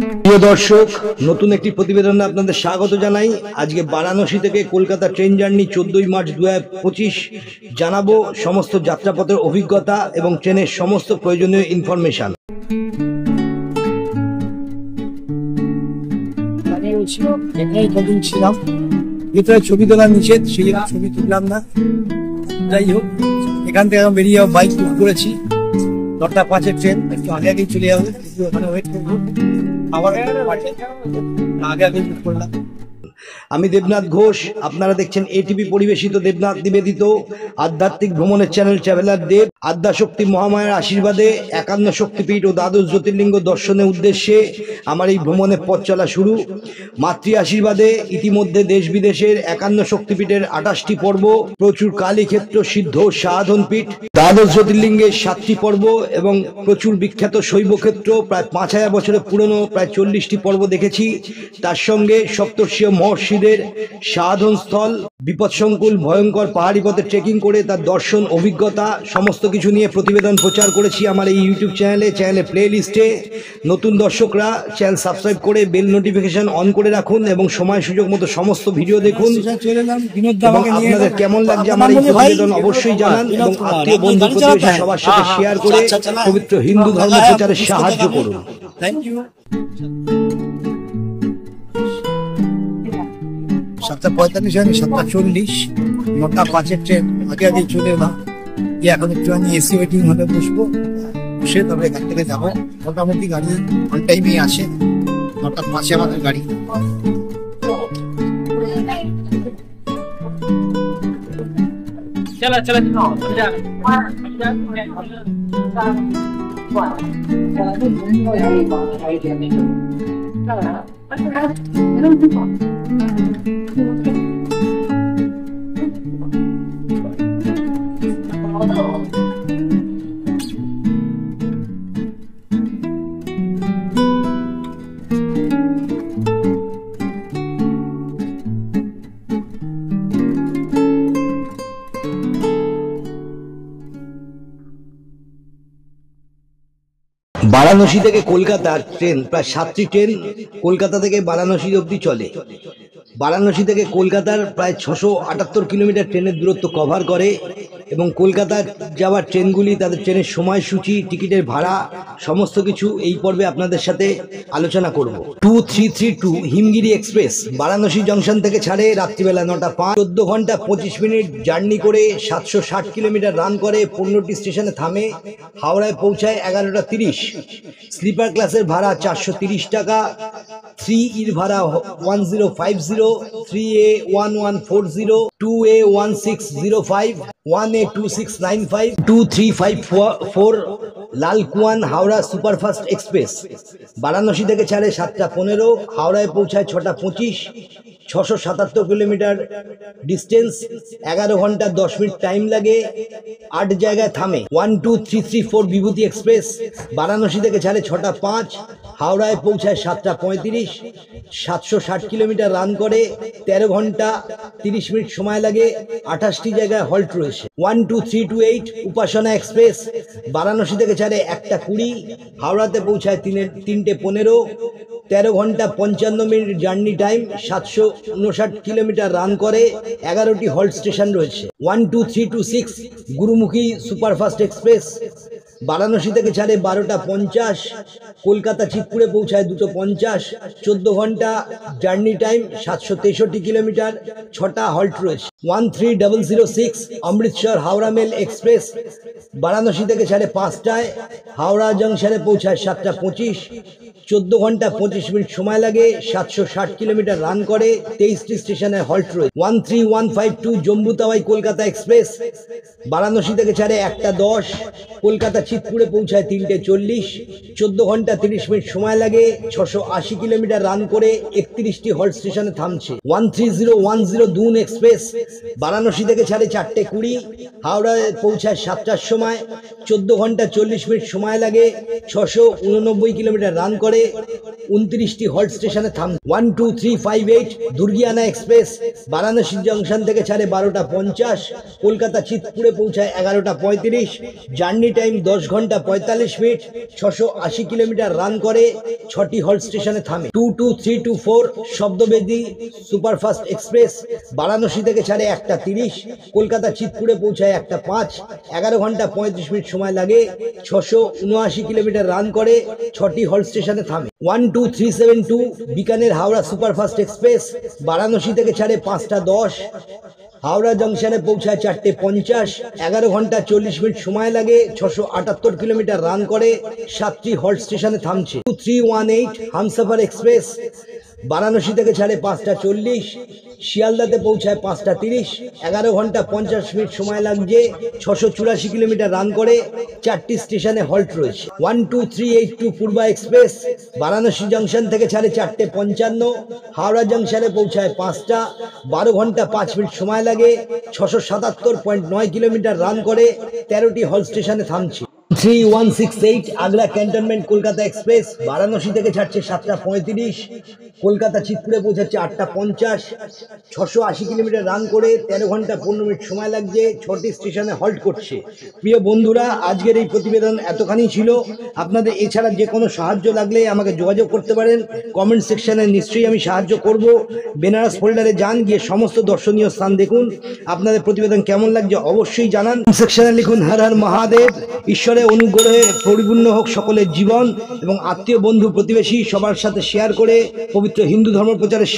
প্রিয় দর্শক, নতুন একটি প্রতিবেদনে আপনাদের স্বাগত জানাই। আজকে বারাণসী থেকে কলকাতা ট্রেন জার্নি 14ই মার্চ 2025 জানাবো সমস্ত যাত্রাপথের অভিজ্ঞতা এবং ট্রেনের সমস্ত প্রয়োজনীয় ইনফরমেশন। ছিলাম ভিতরে ছবি তোলা নিষেধ, সেই ছবি তুললাম না। যাই হোক, এখান থেকে আমি বেরিয়ে বাইক বুক করেছি 10টা 5-এর ট্রেন, একটু আগে আগেই চলে যাবে, ওখানে ওয়েট করবো। আবার আগে আগে বুক করলাম। আমি দেবনাথ ঘোষ, আপনারা দেখছেন এটিভি পরিবেশিত দেবনাথ নিবেদিত আধ্যাত্মিক ভ্রমণের চ্যানেল ট্রাভেলার দেব। আদ্যাশক্তি মহামায়ার আশীর্বাদে 51 শক্তিপীঠ ও দ্বাদশ জ্যোতির্লিঙ্গ দর্শনের উদ্দেশ্যে আমার এই ভ্রমণের পথ চলা শুরু। মাতৃ আশীর্বাদে ইতিমধ্যে দেশ বিদেশের 51 শক্তিপীঠের 28টি পর্ব, প্রচুর কালীক্ষেত্র, সিদ্ধ সাধনপীঠ, দ্বাদশ জ্যোতির্লিঙ্গের 7টি পর্ব এবং প্রচুর বিখ্যাত শৈবক্ষেত্র, প্রায় 5000 বছরের পুরনো প্রায় 40টি পর্ব দেখেছি। তার সঙ্গে সপ্তর্ষীয় মহর্ষিদের সাধনস্থল, বিপদসংকুল ভয়ঙ্কর পাহাড়ি পথে ট্রেকিং করে তার দর্শন অভিজ্ঞতা সমস্ত কিছু নিয়ে প্রতিবেদন প্রচার করেছি আমার এই ইউটিউব চ্যানেলে প্লে লিস্টে। নতুন দর্শকরা চ্যানেল সাবস্ক্রাইব করে বেল নোটিফিকেশন অন করে রাখুন এবং সময় সুযোগ মতো সমস্ত ভিডিও দেখুন। এবং আপনাদের কেমন লাগছে আমার এই প্রতিবেদন অবশ্যই জানান এবং আত্মীয় বন্ধু প্রতিবেশী সবার সাথে শেয়ার করে পবিত্র হিন্দু ধর্ম প্রচারে সাহায্য করুন। Thank you. 7:45 হয়নি, 7:40, 9টা 5-এর ট্রেন, আগে আগে চলে এলাম। এখন একটু আমি এসি ওয়েটিং হলে বসবো, বসে তবে এখান থেকে যাবো। মোটামুটি গাড়ি অন টাইমেই আসে, 9টা 5-এ আমাদের গাড়ি। चला चला বারাণসী থেকে কলকাতার ট্রেন প্রায় 7টি ট্রেন কলকাতা থেকে বারাণসী অবধি চলে। বারাণসী থেকে কলকাতার প্রায় 678 কিলোমিটার ট্রেনের দূরত্ব কভার করে এবং কলকাতার যাওয়ার ট্রেনগুলি, তাদের ট্রেনের সময়সূচি, টিকিটের ভাড়া সমস্ত কিছু এই পর্বে আপনাদের সাথে আলোচনা করব। 2332 হিমগিরি এক্সপ্রেস বারাণসী জংশন থেকে ছাড়ে রাত্রিবেলা 9টা 5, 14 ঘন্টা 25 মিনিট জার্নি করে 760 কিলোমিটার রান করে 15টি স্টেশনে থামে, হাওড়ায় পৌঁছায় 11টা 30। স্লিপার ক্লাসের ভাড়া 430 টাকা, 3E ভাড়া 1050, 3A 1140, 2A 1605, 1A 2695, 2354 Lalkuan Howrah superfast express Varanasi থেকে ছাড়ে 7টা 15, হাওড়ায় পৌঁছায় 6টা 25, 677 কিলোমিটার ডিস্টেন্স, 11 ঘন্টা 10 মিনিট টাইম লাগে, 8 জায়গায় থামে। 12334 বিভূতি এক্সপ্রেস বারাণসী থেকে ছাড়ে 6টা 5, হাওড়ায় পৌঁছায় 7টা 35, 760 কিলোমিটার রান করে 13 ঘন্টা 30 মিনিট সময় লাগে, 28টি জায়গায় হল্ট রয়েছে। 12328 উপাসনা এক্সপ্রেস বারাণসী থেকে ছাড়ে 1টা 20, হাওড়াতে পৌঁছায় 3টে 15, 13 ঘন্টা 55 minute journey time, 759 kilometre run করে, 11টি হল্ট স্টেশন রয়েছে। 12326 গুরুমুখী সুপারফাস্ট এক্সপ্রেস বারাণসী থেকে ছাড়ে 12টা 50, কলকাতা চিতপুরে পৌঁছায় 2টো 50, 14 ঘন্টা জার্নি টাইম, 763 কিলোমিটার, 6টা হল্ট রয়েছে। 13006 অমৃতসর হাওড়া মেল এক্সপ্রেস বারাণসী থেকে ছাড়ে 5টায়, হাওড়া জংশনে পৌঁছায় 7টা 25, 14 ঘন্টা 25 মিনিট সময় লাগে, 760 কিলোমিটার রান করে, 23টি স্টেশনে হল্ট রয়েছে। 13152 জম্মু তাওয়াই কলকাতা এক্সপ্রেস বারাণসী থেকে ছাড়ে 1টা 10, কলকাতা চিতপুরে পৌঁছায় 3টে 40, 14 ঘন্টা 30 মিনিট সময় লাগে, 680 কিলোমিটার রান করে 31টি হল্ট স্টেশনে থামছে। 13010 দুন এক্সপ্রেস বারাণসী থেকে ছাড়ে 4টে 20, হাওড়ায় পৌঁছায় 7টার সময়, 14 ঘন্টা 40 মিনিট সময় লাগে, 689 কিলোমিটার রান করে, 29টি হল্ট স্টেশনে থাম। 12358 দুর্গিয়ানা এক্সপ্রেস বারাণসী জংশন থেকে ছাড়ে 12:50, কলকাতা চিতপুরে পৌঁছায় 11:35। জার্নি টাইম 10 ঘন্টা 45 মিনিট, 680 কিলোমিটার রান করে, 6টি হল্ট স্টেশনে থামে। 22324 শব্দবেদী সুপারফাস্ট এক্সপ্রেস বারাণসী থেকে ছাড়ে 1:30, কলকাতা চিতপুরে পৌঁছায় 1:05, 11 ঘন্টা 35 মিনিট সময় লাগে, 679 কিলোমিটার রান করে, 6টি হল্ট স্টেশনে থামে। 12372 বিকানের হাওড়া সুপারফাস্ট এক্সপ্রেস বারাণসী থেকে ছাড়ে 5:10, হাওড়া জংশনে পৌঁছায় 4:50, 11 ঘন্টা 40 মিনিট সময় লাগে, 678 কিলোমিটার রান করে, 7টি হল্ট স্টেশনে থামছে। 2318 হামসফর এক্সপ্রেস বারাণসী থেকে ছাড়ে 5:40, শিয়ালদাতে পৌঁছায় 5:30, 11 ঘন্টা 50 মিনিট সময় লাগছে, 684 কিলোমিটার রান করে, 4টি স্টেশনে হল্ট রয়েছে। 12382 পূর্বা এক্সপ্রেস বারাণসী জংশন থেকে ছাড়ে 4:55, হাওড়া জংশনে পৌঁছায় 5টা, 12 ঘন্টা 5 মিনিট সময় লাগে, 677.9 কিলোমিটার রান করে, 13টি হল্ট স্টেশনে থামছে। 3168 আগ্রা ক্যান্টনমেন্ট কলকাতা এক্সপ্রেস বারাণসী থেকে ছাড়ছে 7:35, কলকাতা চিতপুরে পৌঁছাচ্ছে 8:50, 680 কিলোমিটার রান করে, 13 ঘন্টা 15 মিনিট সময় লাগছে, 6টি স্টেশনে হল্ট করছে। প্রিয় বন্ধুরা, আজকের এই প্রতিবেদন এতখানি ছিল। আপনাদের এছাড়া যে কোনো সাহায্য লাগলে আমাকে যোগাযোগ করতে পারেন, কমেন্ট সেকশনে নিশ্চয়ই আমি সাহায্য করব। বেনারস ফোল্ডারে যান, গিয়ে সমস্ত দর্শনীয় স্থান দেখুন। আপনাদের প্রতিবেদন কেমন লাগছে অবশ্যই জানান, সেকশনে লিখুন। হর হর মহাদেব। ঈশ্বরের অনুগ্রহে পরিপূর্ণ হোক সকলের জীবন, এবং আত্মীয় বন্ধু প্রতিবেশী সবার সাথে শেয়ার করে পবিত্র হিন্দু ধর্ম প্রচারের